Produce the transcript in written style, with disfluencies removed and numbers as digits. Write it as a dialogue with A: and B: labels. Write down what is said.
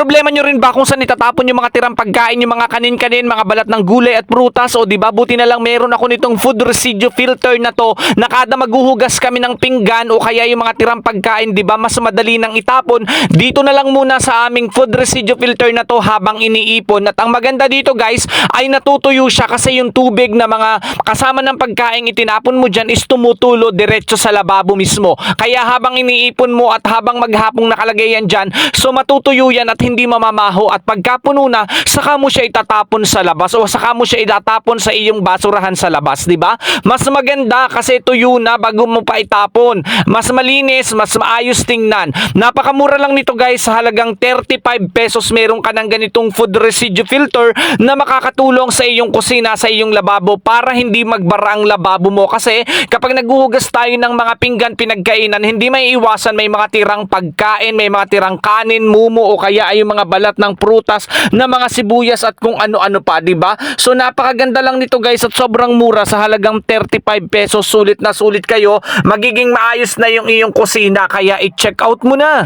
A: Problema nyo rin ba kung saan itatapon yung mga tirang pagkain, yung mga kanin-kanin, mga balat ng gulay at prutas? O di ba buti na lang meron ako nitong food residue filter na to na kada maghuhugas kami ng pinggan o kaya yung mga tirang pagkain, di ba mas madali nang itapon. Dito na lang muna sa aming food residue filter na to habang iniipon. At ang maganda dito guys ay natutuyo siya kasi yung tubig na mga kasama ng pagkain itinapon mo dyan is tumutulo diretso sa lababo mismo. Kaya habang iniipon mo at habang maghapong nakalagay yan dyan, so matutuyo yan at hindi mamamaho, at pagkapuno na, saka mo siya itatapon sa labas o saka mo siya itatapon sa iyong basurahan sa labas, di ba? Mas maganda kasi tuyo na bago mo pa itapon. Mas malinis, mas maayos tingnan. Napakamura lang nito guys, sa halagang 35 pesos meron ka ng ganitong food residue filter na makakatulong sa iyong kusina, sa iyong lababo para hindi magbara ang lababo mo. Kasi kapag naghuhugas tayo ng mga pinggan, pinagkainan, hindi may iwasan may mga tirang pagkain, may mga tirang kanin, mumo o kaya ay yung mga balat ng prutas na mga sibuyas at kung ano-ano pa, di ba? So napakaganda lang nito guys at sobrang mura sa halagang 35 pesos. Sulit na sulit kayo. Magiging maayos na yung iyong kusina kaya i-check out mo na.